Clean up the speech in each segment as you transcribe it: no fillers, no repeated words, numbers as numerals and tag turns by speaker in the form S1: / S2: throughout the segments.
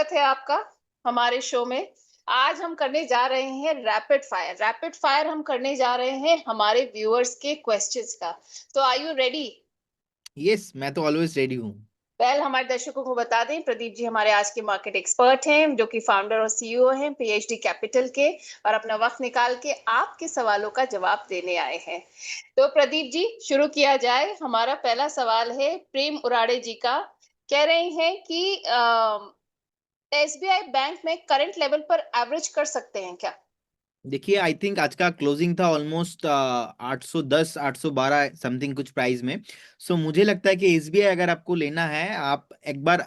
S1: स्वागत है आपका हमारे शो में। आज हम करने जा रहे हैं रैपिड फायर हम करने जा रहे हैं हमारे व्यूअर्स के क्वेश्चंस का। तो आर यू रेडी?
S2: यस, मैं तो ऑलवेज रेडी हूँ।
S1: वेल, हमारे दर्शकों को बता दें, प्रदीप जी हमारे आज के मार्केट एक्सपर्ट हैं, जो कि फाउंडर और सीईओ हैं पीएचडी कैपिटल के, और अपना वक्त निकाल के आपके सवालों का जवाब देने आए हैं। तो प्रदीप जी, शुरू किया जाए। हमारा पहला सवाल है प्रेम उराड़े जी का। कह रहे हैं कि एसबीआई बैंक में करंट लेवल पर एवरेज कर सकते हैं क्या?
S2: देखिए, आई थिंक आज का क्लोजिंग था ऑलमोस्ट 810 812 समथिंग कुछ प्राइस में। सो मुझे लगता है कि एसबीआई अगर आपको लेना है, आप एक बार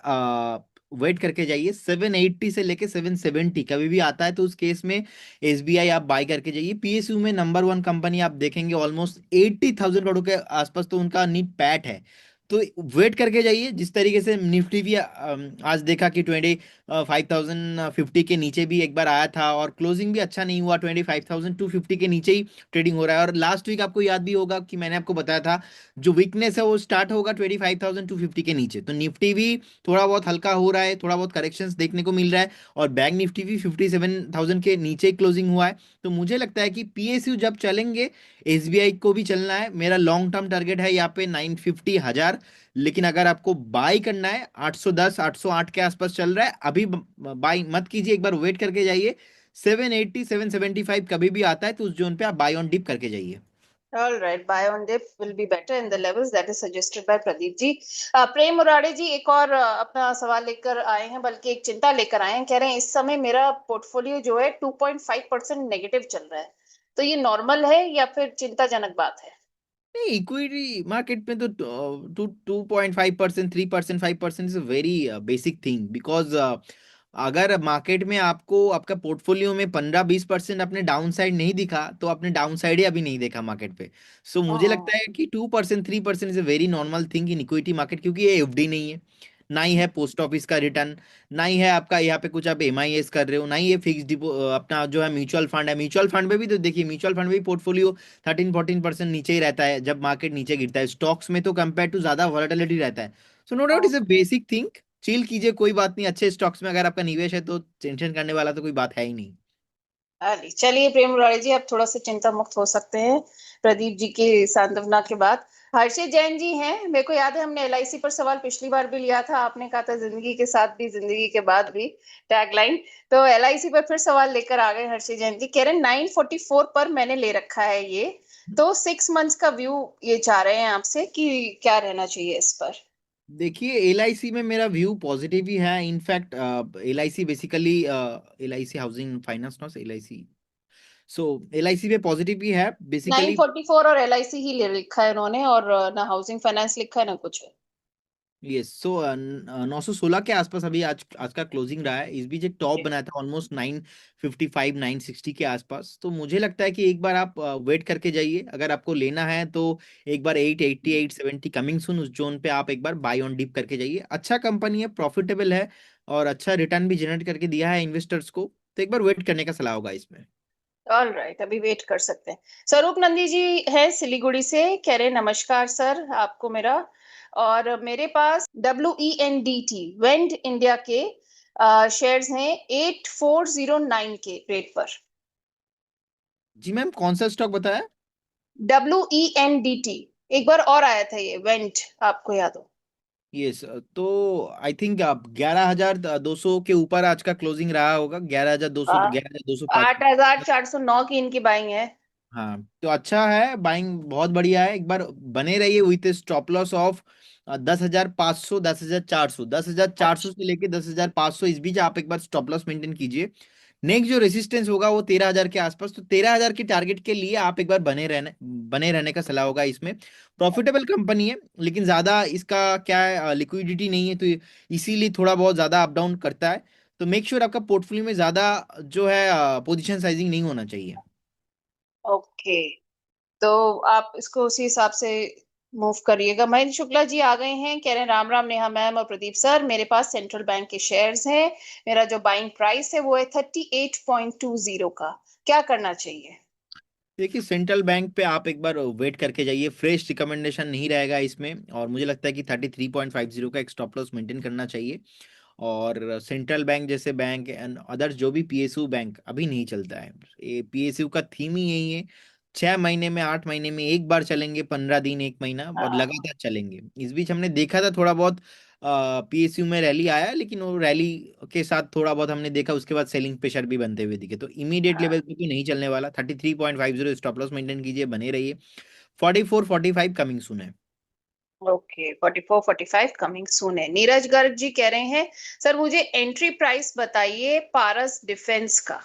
S2: वेट करके जाइए। 780 से लेके 770 कभी भी आता है, तो उस केस में एसबीआई आप बाय करके जाइए। पीएसयू में नंबर वन कंपनी आप देखेंगे, ऑलमोस्ट 80,000 करोड़ के आसपास तो उनका नीट पैट है। तो वेट करके जाइए। जिस तरीके से निफ्टी भी आज देखा कि 5050 के नीचे भी एक बार आया था, और क्लोजिंग भी अच्छा नहीं हुआ, 25,250 के नीचे ही ट्रेडिंग हो रहा है। और लास्ट वीक आपको याद भी होगा कि मैंने आपको बताया था, जो वीकनेस है वो स्टार्ट होगा 25,250 के नीचे। तो निफ्टी भी थोड़ा बहुत हल्का हो रहा है, थोड़ा बहुत करेक्शंस देखने को मिल रहा है, और बैंक निफ्टी भी 57,000 के नीचे ही क्लोजिंग हुआ है। तो मुझे लगता है कि पीएसयू जब चलेंगे, एसबीआई को भी चलना है। मेरा लॉन्ग टर्म टारगेट है यहाँ पे 950,000। लेकिन अगर आपको बाई करना है, 810 808 के आसपास चल रहा है अभी, बाई मत कीजिए, एक बार वेट करके जाइए। 780 775 कभी भी आता है, तो उस जोन पे आप बाई ऑन डिप करके जाइए।
S1: All right, buy on dip will be better in the levels that is suggested by Pradeep ji. प्रेम मुरारे जी एक और अपना सवाल लेकर आए हैं, बल्कि एक चिंता लेकर आए हैं। कह रहे हैं इस समय मेरा पोर्टफोलियो जो है 2.5% नेगेटिव चल रहा है। तो ये नॉर्मल है या फिर चिंताजनक बात है?
S2: नहीं, इक्विटी मार्केट में तो 2.5%, 3%, 5% is a very basic thing. Because अगर मार्केट में आपको आपका पोर्टफोलियो में 15-20% अपने डाउन साइड नहीं दिखा, तो आपने डाउन साइड ही अभी नहीं देखा मार्केट पे। सो मुझे लगता
S1: हाँ।
S2: है कि 2% 3% is a very normal thing in equity market, क्योंकि ये एफडी नहीं है, ना ही है पोस्ट ऑफिस का रिटर्न, ना ही है आपका यहाँ पे कुछ आप एमआईएस कर रहे हो, ना ही ये फिक्स डिपो अपना जो है म्यूचुअल फंड है। म्यूचुअल फंड में भी तो देखिए, म्यूचुअल फंड में भी पोर्टफोलियो 13-14% नीचे ही रहता है जब मार्केट नीचे गिरता है। स्टॉक्स में तो कंपेयर टू ज्यादा वॉलेटिलिटी रहता है। So no doubt is a basic thing. Chill कीजिए, कोई बात नहीं। अच्छे स्टॉक्स में अगर आपका निवेश है, तो टेंशन करने वाला तो कोई बात है ही नहीं।
S1: अरे चलिए प्रेम मुरारी जी, अब थोड़ा सा चिंता मुक्त हो सकते हैं प्रदीप जी की सांत्वना के बाद। हर्षित जैन जी हैं। मेरे को याद है हमने एलआईसी पर सवाल पिछली बार भी लिया था, आपने कहा था जिंदगी के साथ भी जिंदगी के बाद भी, टैगलाइन। तो एलआईसी पर फिर सवाल लेकर आ गए हर्षित जैन जी। कह रहे हैं 944 पर मैंने ले रखा है ये, तो 6 मंथ्स का व्यू ये चाह रहे हैं आपसे कि क्या रहना चाहिए इस पर।
S2: देखिए, एलआईसी में मेरा व्यू पॉजिटिव ही है। In fact LIC basically LIC housing finance, not LIC. So LIC में पॉजिटिव ही है
S1: नाइन
S2: बेसिकली।
S1: फोर्टी फोर और एलआईसी ही ले लिखा है उन्होंने, और ना हाउसिंग फाइनेंस लिखा है ना कुछ है।
S2: यस। सो 916 के आसपास अभी आज आज का क्लोजिंग रहा है। इस बीच एक टॉप बनाया था ऑलमोस्ट 955 960 के आसपास। तो मुझे लगता है कि एक बार आप वेट करके जाइए। अगर आपको लेना है तो एक बार 880 870 कमिंग सून, उस जोन पे आप एक बार बाय ऑन डिप करके जाइए। अच्छा कंपनी है, प्रॉफिटेबल है, और अच्छा रिटर्न भी जनरेट करके दिया है इन्वेस्टर्स को। तो एक बार वेट करने का सलाह होगा इसमें।
S1: ऑल राइट, अभी वेट कर सकते हैं। स्वरूप नंदी जी है सिलीगुड़ी से। कह रहे नमस्कार सर आपको मेरा, और मेरे पास WENDT वेंड इंडिया के शेयर्स हैं 8409 के रेट पर।
S2: जी मैम, कौन सा स्टॉक बताया?
S1: WENDT, एक बार और आया था ये वेंट, आपको याद हो?
S2: यस। तो आई थिंक आप 11,200 के ऊपर आज का क्लोजिंग रहा होगा, 11,200, 11,205।
S1: 8409 की इनकी बाइंग है।
S2: हाँ, तो अच्छा है, बाइंग बहुत बढ़िया है। एक बार बने रहिए विथ स्टॉप लॉस ऑफ 10,500, 10,400, 10,400
S1: अच्छा।
S2: से लेके 10,500, इस बीच आप एक बार स्टॉप लॉस मेंटेन कीजिए। नेक्स्ट जो रेसिस्टेंस होगा वो 13,000 के आसपास। तो 13,000 के टारगेट के लिए आप एक बार बने रहने का सलाह होगा इसमें। प्रॉफिटेबल कंपनी है, लेकिन ज्यादा इसका क्या है, लिक्विडिटी नहीं है, तो इसीलिए थोड़ा बहुत ज्यादा अप डाउन करता है। तो मेक श्योर आपका पोर्टफोलियो में ज्यादा जो है पोजीशन साइजिंग नहीं होना चाहिए।
S1: ओके, तो आप इसको उसी हिसाब से मूव करिएगा। महेंद्र शुक्ला जी आ गए हैं। कह रहे हैं राम राम नेहा मैम और प्रदीप सर, मेरे पास सेंट्रल बैंक के शेयर्स हैं। मेरा जो बाइंग प्राइस है वो है 38.20 का। क्या करना चाहिए?
S2: देखिए, सेंट्रल बैंक पे आप एक बार वेट करके जाइए। फ्रेश रिकमेंडेशन नहीं रहेगा इसमें, और मुझे लगता है कि 33.50 का एक स्टॉप लॉस मेंटेन करना चाहिए। और सेंट्रल बैंक जैसे बैंक एंड अदर्स जो भी पीएसयू बैंक अभी नहीं चलता है। ये पीएसयू का थीम ही यही है, 6 महीने में 8 महीने में एक बार चलेंगे, 15 दिन, एक महीना, और
S1: हाँ।
S2: लगातार चलेंगे। इस बीच हमने देखा था थोड़ा बहुत पीएसयू में रैली आया, लेकिन वो रैली के साथ थोड़ा बहुत हमने देखा, उसके बाद सेलिंग प्रेशर भी बनते हुए दिखे। तो इमीडिएट लेवल पे तो नहीं चलने वाला। 33.50 स्टॉप लॉस मेंटेन कीजिए, बने रहिए। 44 45 कमिंग सुन है।
S1: ओके, 44 45 कमिंग सून है। नीरज गर्ग जी कह रहे हैं, सर मुझे एंट्री प्राइस बताइए पारस डिफेंस का।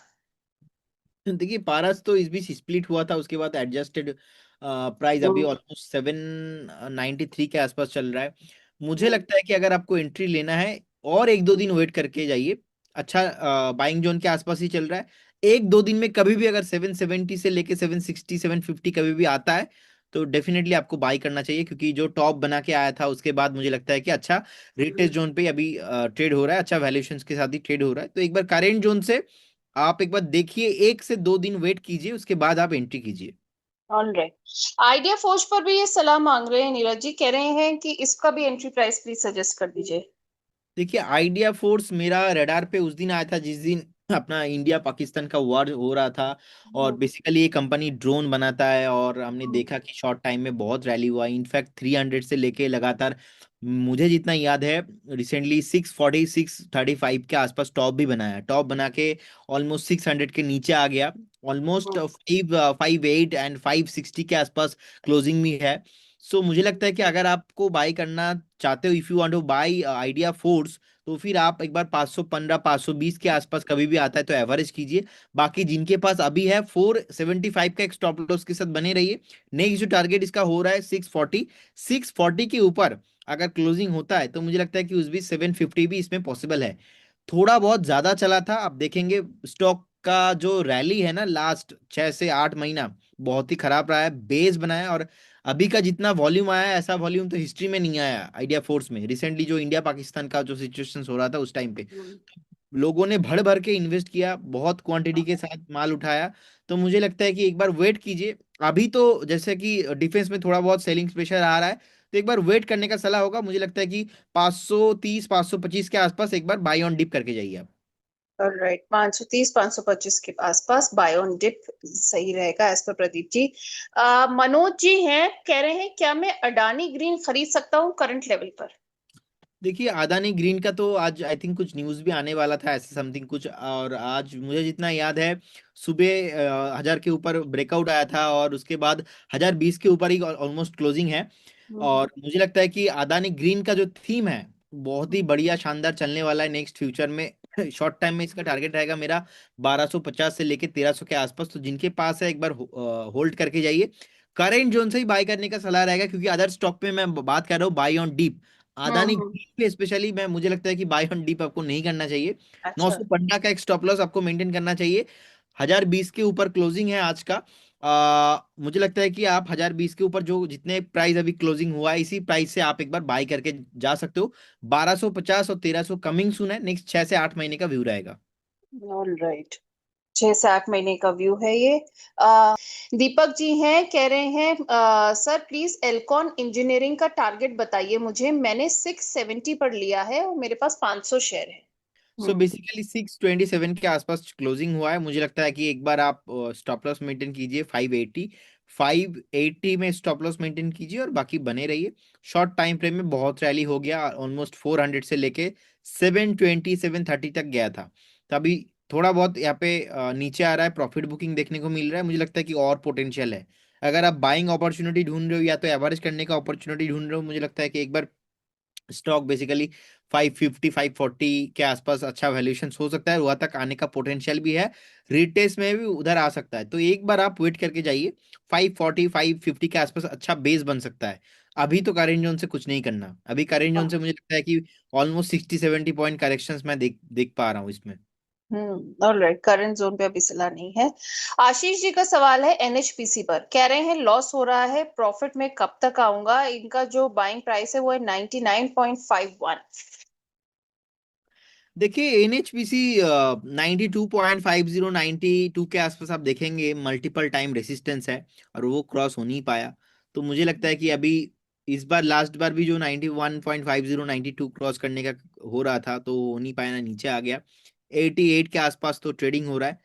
S2: देखिए पारस तो इस बीच स्प्लिट हुआ था, उसके बाद एडजस्टेड प्राइस अभी
S1: हम्म।
S2: ऑलमोस्ट 793 के आसपास चल रहा है। मुझे
S1: हम्म।
S2: लगता है कि अगर आपको एंट्री लेना है और एक दो दिन वेट करके जाइए। अच्छा बाइंग जोन के आसपास ही चल रहा है। एक दो दिन में कभी भी अगर 770 से लेके 760 750 कभी भी आता है तो डेफिनेटली आपको बाई करना चाहिए, क्योंकि जो टॉप बना के आया था उसके बाद मुझे लगता है कि अच्छा रेटेस्ट जोन पे अभी ट्रेड हो रहा है, अच्छा वैल्यूएशन के साथ ही ट्रेड हो रहा है। तो एक बार करेंट जोन से आप एक बार देखिए, 1 से 2 दिन वेट कीजिए, उसके बाद आप एंट्री कीजिए।
S1: ऑलराइट। आइडिया फोर्ज पर भी ये सलाह मांग रहे हैं, नीरज जी कह रहे हैं कि इसका भी एंट्री प्राइस प्लीज सजेस्ट कर दीजिए।
S2: देखिए आइडिया फोर्स मेरा रडार पे उस दिन आया था जिस दिन अपना इंडिया पाकिस्तान का वॉर हो रहा था। और
S1: हम्म।
S2: बेसिकली ये कंपनी ड्रोन बनाता है, और हमने
S1: हम्म।
S2: देखा कि शॉर्ट टाइम में बहुत रैली हुआ। इनफैक्ट 300 से लेके लगातार, मुझे जितना याद है, रिसेंटली 640 635 के आसपास टॉप भी बनाया, टॉप बना के ऑलमोस्ट 600 के नीचे आ गया। Almost
S1: hmm.
S2: 558 एंड 560 के आसपास क्लोजिंग भी है। सो मुझे लगता है कि अगर आपको बाई करना चाहते हो, if you want two by idea force, तो फिर आप एक बार 515 520 के आसपास कभी भी आता है तो एवरेज कीजिए। बाकी जिनके पास अभी है 475 का एक स्टॉप लॉस के साथ बने रहिए। नेक्स्ट जो टारगेट इसका हो रहा है 640, 640 के ऊपर अगर क्लोजिंग होता है तो मुझे लगता है कि उस बीच 750 भी इसमें पॉसिबल है। थोड़ा बहुत ज्यादा चला था, आप देखेंगे स्टॉक का जो रैली है ना लास्ट 6 से 8 महीना, बहुत ही खराब रहा है, बेस बनाया। और अभी का जितना वॉल्यूम आया है, ऐसा वॉल्यूम तो हिस्ट्री में नहीं आया आइडिया फोर्स में। रिसेंटली जो इंडिया पाकिस्तान का जो सिचुएशन हो रहा था उस टाइम पे
S1: हम्म।
S2: लोगों ने भर भर के इन्वेस्ट किया, बहुत क्वांटिटी के साथ माल उठाया। तो मुझे लगता है कि एक बार वेट कीजिए। अभी तो जैसे कि डिफेंस में थोड़ा बहुत सेलिंग प्रेशर आ रहा है, तो एक बार वेट करने का सलाह होगा। मुझे लगता है कि 530 525 के आसपास एक बार बाई ऑन डिप करके जाइए आप।
S1: ऑलराइट, 530 525 के आसपास बाय ऑन डिप सही रहेगा एज पर प्रदीप जी। मनोज जी हैं, कह रहे हैं क्या मैं अडानी ग्रीन खरीद सकता हूँ करंट लेवल पर।
S2: देखिए अदानी ग्रीन का तो आज आई थिंक कुछ न्यूज भी आने वाला था ऐसे समथिंग कुछ, और आज मुझे जितना याद है सुबह 1000 के ऊपर ब्रेकआउट आया था, और उसके बाद 1020 के ऊपर ही ऑलमोस्ट क्लोजिंग है।
S1: हम्म।
S2: और मुझे लगता है कि अदानी ग्रीन का जो थीम है बहुत ही बढ़िया शानदार चलने वाला है नेक्स्ट फ्यूचर में। शॉर्ट टाइम में इसका टारगेट रहेगा मेरा 1250 से लेके 1300 के आसपास। तो जिनके पास है एक बार होल्ड करके जाइए। करेंट जोन से ही बाय करने का सलाह रहेगा, क्योंकि अदर स्टॉक पे मैं बात कर रहा हूँ buy on dip. Adani
S1: hmm.
S2: Green पे स्पेशली मैं मुझे लगता है कि बाय ऑन डीप आपको नहीं करना चाहिए।
S1: अच्छा।
S2: 915 का एक स्टॉप लॉस आपको मेंटेन करना चाहिए। 1020 के ऊपर क्लोजिंग है आज का। मुझे लगता है कि आप 1020 के ऊपर जो जितने प्राइस अभी क्लोजिंग हुआ है इसी प्राइस से आप एक बार बाय करके जा सकते हो। 1250 और 1300 कमिंग सून है, नेक्स्ट 6 से 8 महीने का व्यू रहेगा।
S1: ऑलराइट, 6 से 8 महीने का व्यू है ये। आ, दीपक जी हैं, कह रहे हैं सर प्लीज एल्कॉन इंजीनियरिंग का टारगेट बताइए मुझे, मैंने 670 पर लिया है और मेरे पास 500 शेयर है।
S2: सो
S1: हम्म।
S2: बेसिकली 627 के आसपास क्लोजिंग हुआ है। मुझे लगता है कि एक बार आप स्टॉप लॉस मेंटेन कीजिए 580, 580 में स्टॉप लॉस मेंटेन कीजिए और बाकी बने रहिए। शॉर्ट टाइम फ्रेम में बहुत रैली हो गया, ऑलमोस्ट 400 से लेके 720 730 तक गया था। तो अभी थोड़ा बहुत यहाँ पे नीचे आ रहा है, प्रॉफिट बुकिंग देखने को मिल रहा है। मुझे लगता है कि और पोटेंशियल है। अगर आप बाइंग अपॉर्चुनिटी ढूंढ रहे हो या तो एवरेज करने का अपॉर्चुनिटी ढूंढ रहे हो, मुझे लगता है कि एक बार स्टॉक बेसिकली 550 540 के आसपास अच्छा वैल्यूएशन हो सकता है, वहां तक आने का पोटेंशियल भी है। रिटेस्ट में भी उधर आ सकता है, तो एक बार आप वेट करके जाइए। 540 550 के आसपास अच्छा बेस बन सकता है। अभी तो करेंट जोन से कुछ नहीं करना, अभी करेंट जोन से मुझे लगता है कि ऑलमोस्ट 60 70 पॉइंट करेक्शंस मैं देख देख पा रहा हूँ इसमें।
S1: ऑलराइट, करंट जोन पे अभी सलाह नहीं है। आशीष जी का सवाल है एनएचपीसी पर, कह रहे हैं लॉस हो रहा है, प्रॉफिट में कब तक आऊंगा, इनका जो बाइंग प्राइस है वो है 99.51।
S2: देखिए एनएचपीसी 92.50 92 के आसपास आप देखेंगे मल्टीपल टाइम रेसिस्टेंस है, और वो क्रॉस हो नहीं पाया। तो मुझे लगता है कि अभी इस बार लास्ट बार भी जो 91.50 92 क्रॉस करने का हो रहा था तो हो नहीं पाया ना, नीचे आ गया। 88 के आसपास तो ट्रेडिंग हो रहा है।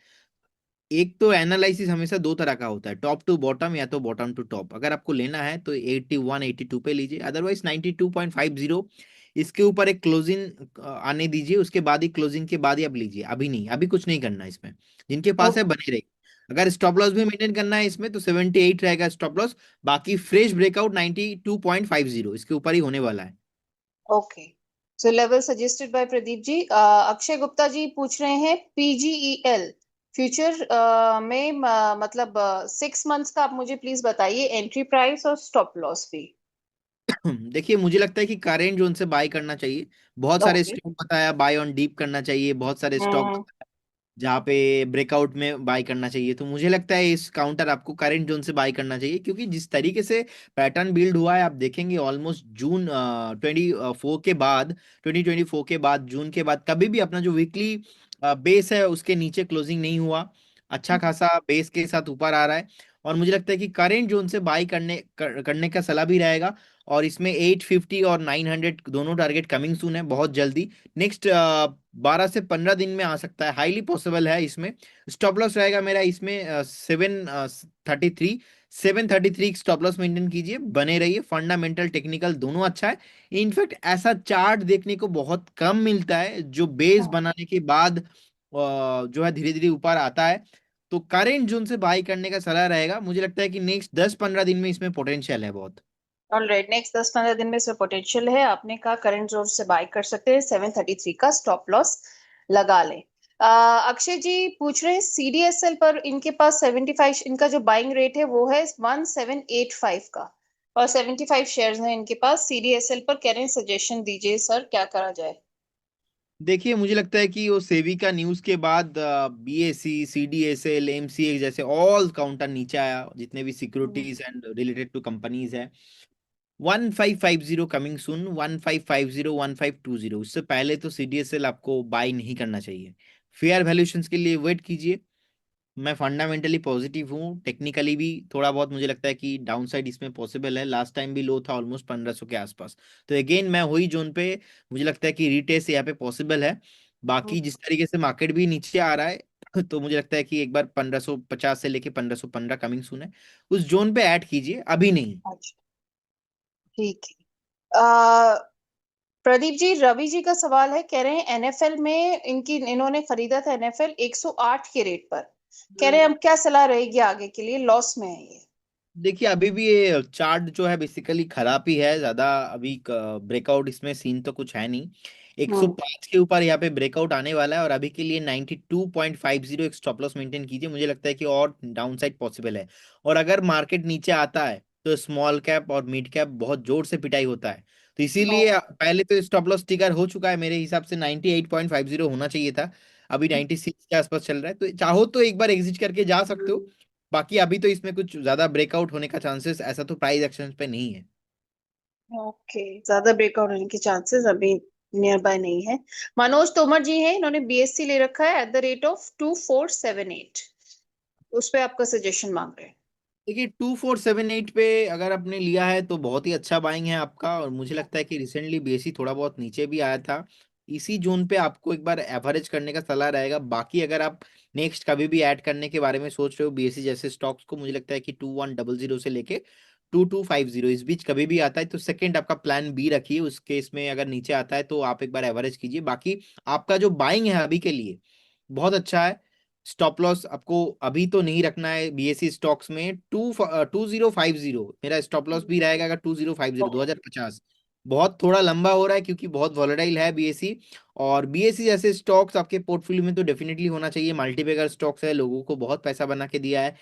S2: एक तो एनालिसिस हमेशा दो तरह का होता है, टॉप टू बॉटम या तो बॉटम टू टॉप। अगर आपको लेना है तो 81 82 पे लीजिए, अदरवाइज 92.50 इसके ऊपर एक क्लोजिंग आने दीजिए, उसके बाद ही क्लोजिंग के बाद ही आप लीजिए। अभी नहीं, अभी कुछ नहीं करना इसमें। जिनके पास है
S1: ओके।
S2: बने रहे। अगर स्टॉप लॉस भी मेंटेन करना है इसमें तो 78 रहेगा स्टॉप लॉस। बाकी फ्रेश ब्रेकआउट 92.50 इसके ऊपर ही होने वाला है।
S1: Okay, so level suggested by Pradeep ji. Akshay Gupta ji पूछ रहे हैं पीजीईएल फ्यूचर में मतलब 6 मंथ्स का आप मुझे प्लीज बताइए, एंट्री प्राइस और स्टॉप लॉस भी।
S2: देखिए मुझे लगता है कि करेंट जोन से बाय करना चाहिए। बहुत सारे
S1: ओके।
S2: स्टॉक बताया, बाय ऑन डीप करना चाहिए, बहुत सारे स्टॉक
S1: हम्म।
S2: जहाँ पे ब्रेकआउट में बाय करना चाहिए। तो मुझे लगता है इस काउंटर आपको करंट जोन से बाय करना चाहिए, क्योंकि जिस तरीके से पैटर्न बिल्ड हुआ है आप देखेंगे ऑलमोस्ट जून 24 के बाद, 2024 के बाद, जून के बाद कभी भी अपना जो वीकली बेस है उसके नीचे क्लोजिंग नहीं हुआ। अच्छा खासा बेस के साथ ऊपर आ रहा है। और मुझे लगता है कि करेंट जोन से बाय करने का सलाह भी रहेगा। और इसमें 850 और 900 दोनों टारगेट कमिंग सून है बहुत जल्दी। नेक्स्ट 12 से 15 दिन में आ सकता है, हाईली पॉसिबल है इसमें। स्टॉप लॉस रहेगा मेरा इसमें 733। 733 स्टॉप लॉस मेंटेन कीजिए, बने रहिए। फंडामेंटल टेक्निकल दोनों अच्छा है। इनफैक्ट ऐसा चार्ट देखने को बहुत कम मिलता है जो बेस बनाने के बाद जो है धीरे धीरे ऊपर आता है। तो करेंट जोन से बाई करने का सलाह रहेगा। मुझे लगता है कि नेक्स्ट 10 15 दिन में इसमें पोटेंशियल है बहुत।
S1: ऑलराइट, नेक्स्ट 10-15 दिन में इसमें पोटेंशियल है। आपने कहा करंट जोन से बाय कर सकते हैं, 733 का स्टॉप लॉस लगा लें। अक्षय जी पूछ रहे हैं सीडीएसएल पर इनके पास 75, इनका जो बाइंग रेट है वो है 1785 का, और 75 शेयर्स हैं इनके पास सीडीएसएल पर। कह रहे हैं सजेशन दीजिए सर, क्या करा जाए।
S2: देखिए मुझे लगता है कि वो सेवी का न्यूज के बाद बीएसई, सीडीएसएल, एमसीए जैसे ऑल काउंटर नीचे आया, जितने भी
S1: हम्म।
S2: Securities and related to companies है। 1550 कमिंग सून, 1550 1520। उससे पहले तो सीडीएसएल आपको बाय नहीं करना चाहिए। फेयर वैल्यूएशंस के लिए वेट कीजिए। मैं फंडामेंटली पॉजिटिव हूँ, टेक्निकली भी थोड़ा बहुत मुझे लगता है कि डाउनसाइड इसमें पॉसिबल है। लास्ट टाइम भी लो था ऑलमोस्ट 1500 के आसपास। तो अगेन मैं वही जोन पे, मुझे लगता है कि रीटेस्ट यहाँ पे पॉसिबल है। बाकी जिस तरीके से मार्केट भी नीचे आ रहा है तो मुझे लगता है कि एक बार 1550 से लेके 1515 कमिंग सून है। उस जोन पे ऐड कीजिए, अभी नहीं।
S1: अच्छा, ठीक है। प्रदीप जी, रवि जी का सवाल है, कह रहे हैं एनएफएल में इन्होंने खरीदा था एनएफएल 108 के रेट पर। कह रहे हैं अब क्या सलाह रहेगी आगे के लिए, लॉस में है ये।
S2: देखिए अभी भी ये चार्ट जो है बेसिकली खराब ही है ज्यादा। अभी ब्रेकआउट इसमें सीन तो कुछ है नहीं।
S1: हम्म।
S2: 105 के ऊपर यहाँ पे ब्रेकआउट आने वाला है, और अभी के लिए 92.50 एक स्टॉप लॉस मेंटेन कीजिए। मुझे लगता है कि और डाउनसाइड पॉसिबल है। और अगर मार्केट नीचे आता है तो स्मॉल कैप और मिड कैप बहुत जोर से पिटाई होता है। तो इसीलिए पहले तो स्टॉप लॉस ट्रिगर हो चुका है, मेरे हिसाब से 98.50 होना चाहिए था। अभी 96 के आसपास चल रहा है, तो चाहो तो एक बार एग्जिट करके जा सकते हो। बाकी अभी तो इसमें कुछ ज्यादा ब्रेकआउट होने का चांसेस ऐसा तो प्राइस एक्शन पे नहीं है।
S1: ओके, ज्यादा ब्रेकआउट होने के चांसेस अभी नियर बाय नहीं है। मनोज तोमर जी हैं, इन्होंने बीएससी ले रखा है @2478। उस पे आपका सजेशन मांग रहे हैं।
S2: देखिए 2478 पे अगर आपने लिया है तो बहुत ही अच्छा बाइंग है आपका। और मुझे लगता है कि रिसेंटली बीएसई थोड़ा बहुत नीचे भी आया था। इसी जोन पे आपको एक बार एवरेज करने का सलाह रहेगा। बाकी अगर आप नेक्स्ट कभी भी ऐड करने के बारे में सोच रहे हो बीएसई जैसे स्टॉक्स को, मुझे लगता है कि 2100 से लेके 2250 इस बीच कभी भी आता है तो सेकंड आपका प्लान बी रखिए। उस केस में अगर नीचे आता है तो आप एक बार एवरेज कीजिए। बाकी आपका जो बाइंग है अभी के लिए बहुत अच्छा है। स्टॉप लॉस आपको अभी तो नहीं रखना है बीएसई स्टॉक्स में। 2050 मेरा स्टॉप लॉस भी रहेगा। अगर 2050 2050 बहुत थोड़ा लंबा हो रहा है क्योंकि बहुत वॉलेटाइल है बीएसई। और बीएसई जैसे स्टॉक्स आपके पोर्टफोलियो में तो डेफिनेटली होना चाहिए। मल्टीबैगर स्टॉक्स है, लोगों को बहुत पैसा बना के दिया है।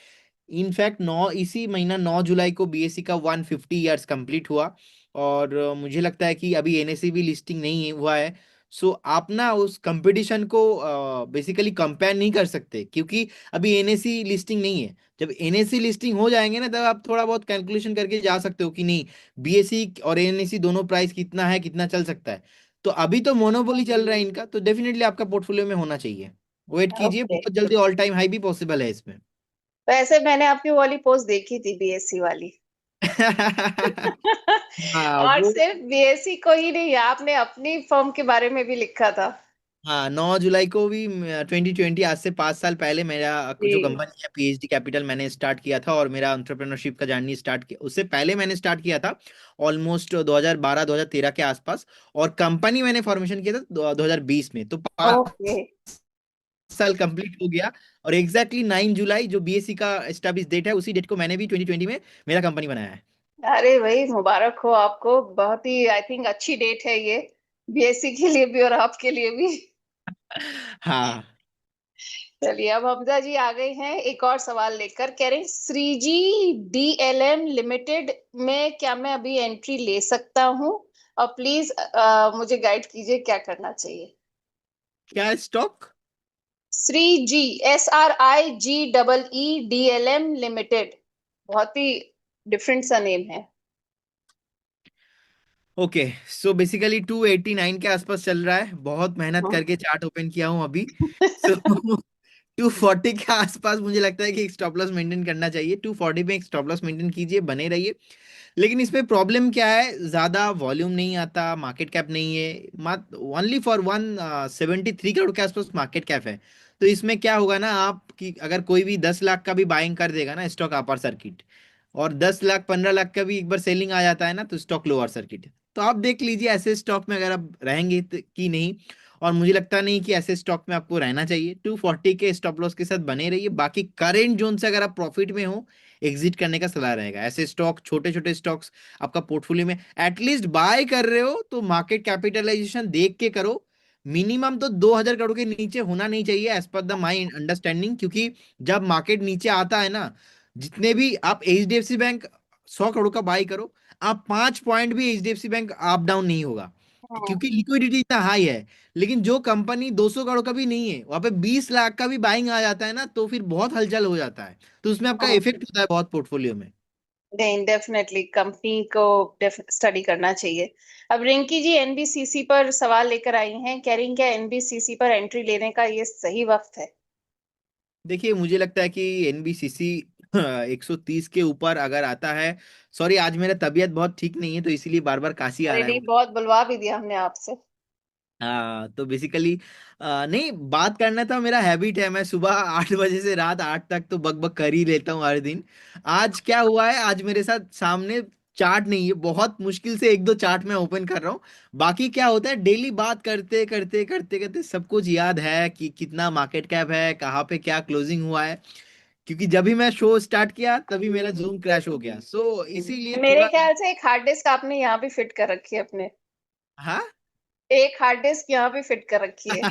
S2: इनफैक्ट इसी महीना 9 जुलाई को बीएसई का 150 ईयर्स कंप्लीट हुआ। और मुझे लगता है कि अभी एनएसई भी लिस्टिंग नहीं हुआ है। सो आप ना उस कंपटीशन को बेसिकली कंपेयर नहीं कर सकते, क्योंकि अभी एनएसई लिस्टिंग नहीं है। जब एनएसई लिस्टिंग हो जाएंगे ना तब आप थोड़ा बहुत कैलकुलेशन करके जा सकते हो कि नहीं बीएसई और एनएसई दोनों प्राइस कितना है, कितना चल सकता है। तो अभी तो मोनोपोली चल रहा है इनका, तो डेफिनेटली आपका पोर्टफोलियो में होना चाहिए। वेट कीजिए,
S1: ओके।
S2: बहुत जल्दी ऑल टाइम हाई भी पॉसिबल है इसमें।
S1: वैसे मैंने आपकी वाली पोस्ट देखी थी बीएससी वाली।
S2: हाँ
S1: और
S2: वो,
S1: सिर्फ बीएससी को ही नहीं, आपने अपनी फर्म के बारे में भी लिखा था।
S2: हाँ 9 जुलाई को भी 2020, आज से 5 साल पहले मेरा जो
S1: जी।
S2: कंपनी है पीएचडी कैपिटल मैंने स्टार्ट किया था, और मेरा एंटरप्रेन्योरशिप का जर्नी स्टार्ट किया उससे पहले मैंने स्टार्ट किया था ऑलमोस्ट 2012-2013 के आसपास। और कंपनी मैंने फॉर्मेशन किया था 2020 में, तो पाँच
S1: ओके।
S2: साल कंप्लीट हो गया। और एग्जैक्टली 9 जुलाई जो बीएससी का एस्टैब्लिश डेट है, उसी डेट को मैंने भी 2020 में मेरा कंपनी बनाया है।
S1: अरे भाई मुबारक हो आपको, बहुत ही आई थिंक अच्छी डेट है ये, बीएससी के लिए भी और आपके लिए भी।
S2: हाँ।
S1: चलिए अब हमजा जी आ गए हैं एक और सवाल लेकर, कह रहे हैं श्रीजी डीएलएम लिमिटेड में क्या मैं अभी एंट्री ले सकता हूँ? और प्लीज मुझे गाइड कीजिए क्या करना चाहिए।
S2: क्या stock?
S1: Shreeji, SRIG DLM limited, बहुत ही डिफरेंट सा नेम है।
S2: ओके, सो बेसिकली 289 के आसपास चल रहा है, बहुत मेहनत
S1: हाँ।
S2: करके चार्ट ओपन किया हूं अभी। सो 240 के आसपास मुझे लगता है कि एक स्टॉप लॉस मेंटेन करना चाहिए। 240 में एक स्टॉप लॉस मेंटेन कीजिए, बने रहिए। लेकिन इसमें प्रॉब्लम क्या है, ज्यादा वॉल्यूम नहीं आता, मार्केट कैप नहीं है, मात्र ओनली फॉर 173 करोड़ के आसपास मार्केट कैप है। तो इसमें क्या होगा ना, आपकी अगर कोई भी 10 लाख का भी बाइंग कर देगा ना स्टॉक अपर सर्किट, और 10 लाख 15 लाख का भी एक बार सेलिंग आ जाता है ना, तो स्टॉक लोअर सर्किट है। तो आप देख लीजिए ऐसे स्टॉक में अगर आप रहेंगे कि नहीं। और मुझे लगता नहीं कि ऐसे स्टॉक में आपको रहना चाहिए। 240 के स्टॉप लॉस के साथ बने रहिए, बाकी करेंट जोन से अगर आप प्रॉफिट में हो, एग्जिट करने का सलाह रहेगा। ऐसे स्टॉक, छोटे छोटे स्टॉक्स आपका पोर्टफोलियो में एटलीस्ट बाय कर रहे हो तो मार्केट कैपिटलाइजेशन देख के करो। मिनिमम तो 2000 करोड़ के नीचे होना नहीं चाहिए as per the my understanding, क्योंकि जब मार्केट नीचे आता है ना, जितने भी आप एचडीएफसी बैंक 100 करोड़ का बाई करो, आप 5 पॉइंट भी एचडीएफसी बैंक अप डाउन नहीं होगा,
S1: हाँ।
S2: क्योंकि लिक्विडिटी इतना हाई है। लेकिन जो कंपनी 200 करोड़ का भी नहीं है, वहां पे 20 लाख का भी बाइंग आ जाता है ना, तो फिर बहुत हलचल हो जाता है। तो उसमें आपका
S1: हाँ।
S2: इफेक्ट होता है बहुत पोर्टफोलियो में।
S1: नहीं, डेफिनेटली कंपनी को स्टडी करना चाहिए। अब रिंकी जी एनबीसीसी पर सवाल लेकर आई हैं, कह रही हैं क्या एनबीसीसी पर एंट्री लेने का ये सही वक्त है?
S2: देखिए मुझे लगता है कि एनबीसीसी 130 के ऊपर अगर आता है, सॉरी आज मेरा तबीयत बहुत ठीक नहीं है तो इसीलिए बार बार खांसी आ
S1: अरे
S2: रहा है
S1: नहीं,
S2: मुझे।
S1: बहुत बुलवा भी दिया हमने आपसे।
S2: हाँ तो बेसिकली नहीं, बात करना था मेरा हैबिट है, मैं सुबह 8 बजे से रात 8 तक तो बक बक कर ही लेता हूँ हर दिन। आज क्या हुआ है, आज मेरे साथ सामने चार्ट नहीं है, बहुत मुश्किल से एक दो चार्ट मैं ओपन कर रहा हूँ। बाकी क्या होता है, डेली बात करते करते करते करते सब कुछ याद है कि कितना मार्केट कैप है, कहाँ पे क्या क्लोजिंग हुआ है। क्योंकि जब भी मैं शो स्टार्ट किया तभी मेरा जूम क्रैश हो गया, सो इसीलिए
S1: मेरे
S2: थोड़ा।
S1: ख्याल से एक हार्ड डिस्क आपने यहाँ भी फिट कर रखी है अपने,
S2: हाँ।
S1: एक हार्ड डिस्क यहाँ भी फिट कर रखी है।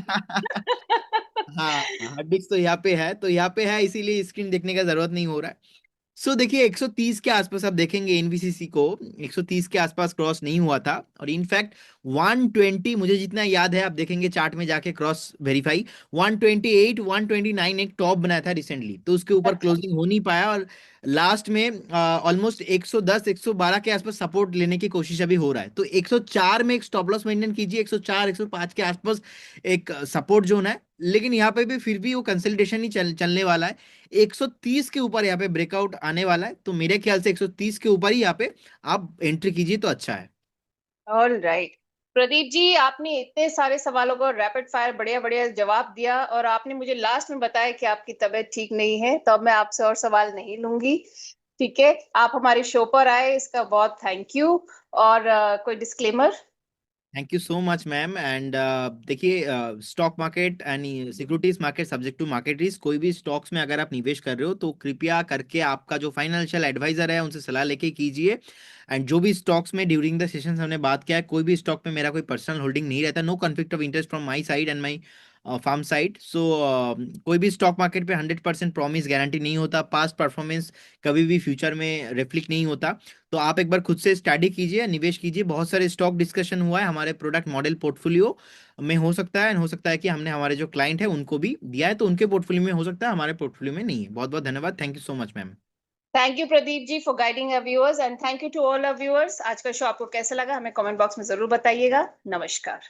S2: हाँ हार्ड डिस्क तो यहाँ पे है, तो यहाँ पे है, इसीलिए स्क्रीन देखने का जरूरत नहीं हो रहा है। सो देखिए 130 के आसपास आप देखेंगे एनबीसीसी को, 130 के आसपास क्रॉस नहीं हुआ था। और इनफैक्ट 120, मुझे जितना याद है, आप देखेंगे चार्ट में जाके क्रॉस वेरीफाई, 128 129 एक टॉप बनाया था रिसेंटली, तो उसके ऊपर
S1: अच्छा।
S2: क्लोजिंग हो नहीं पाया। और लास्ट में ऑलमोस्ट 110 112 के आसपास सपोर्ट लेने की कोशिश अभी हो रहा है, तो 104 में एक स्टॉप लॉस मेंटेन कीजिए, 104 105 के आसपास एक सपोर्ट जोन है। लेकिन यहाँ पे भी फिर भी वो कंसल्टेशन ही चलने वाला है। 130 के ऊपर यहाँ पे ब्रेकआउट आने वाला है, तो मेरे ख्याल से 130 के ऊपर ही यहाँ पे आप एंट्री कीजिए तो अच्छा है।
S1: All right. प्रदीप जी, आपने इतने सारे सवालों को रैपिड फायर बढ़िया बढ़िया जवाब दिया, और आपने मुझे लास्ट में बताया कि आपकी तबीयत ठीक नहीं है, तो अब मैं आपसे और सवाल नहीं लूंगी। ठीक है, आप हमारे शो पर आए इसका बहुत थैंक यू। और कोई disclaimer?
S2: Thank you so much ma'am. And देखिए stock market and securities market subject to market risk, कोई भी स्टॉक्स में अगर आप निवेश कर रहे हो तो कृपया करके आपका जो फाइनेंशियल एडवाइजर है उनसे सलाह लेके कीजिए। एंड जो भी स्टॉक्स में ड्यूरिंग द सेशन हमने बात किया है, कोई भी स्टॉक में मेरा कोई पर्सनल होल्डिंग नहीं रहता, no conflict of interest from my side and my firm side. So कोई भी स्टॉक मार्केट पे 100% प्रॉमिस गारंटी नहीं होता, पास्ट परफॉर्मेंस कभी भी फ्यूचर में रिफ्लेक्ट नहीं होता। तो आप एक बार खुद से स्टडी कीजिए, निवेश कीजिए। बहुत सारे स्टॉक डिस्कशन हुआ है हमारे प्रोडक्ट मॉडल पोर्टफोलियो में, हो सकता है, हो सकता है कि हमने हमारे जो क्लाइंट है उनको भी दिया है, तो उनके पोर्टफोलियो में हो सकता है, हमारे पोर्टफोलियो में नहीं है। बहुत बहुत धन्यवाद, thank you so much ma'am.
S1: Thank you Pradeep ji for guiding our viewers, and thank you to all our viewers. आज का शो आपको कैसा लगा हमें कमेंट बॉक्स में जरूर बताइएगा। नमस्कार।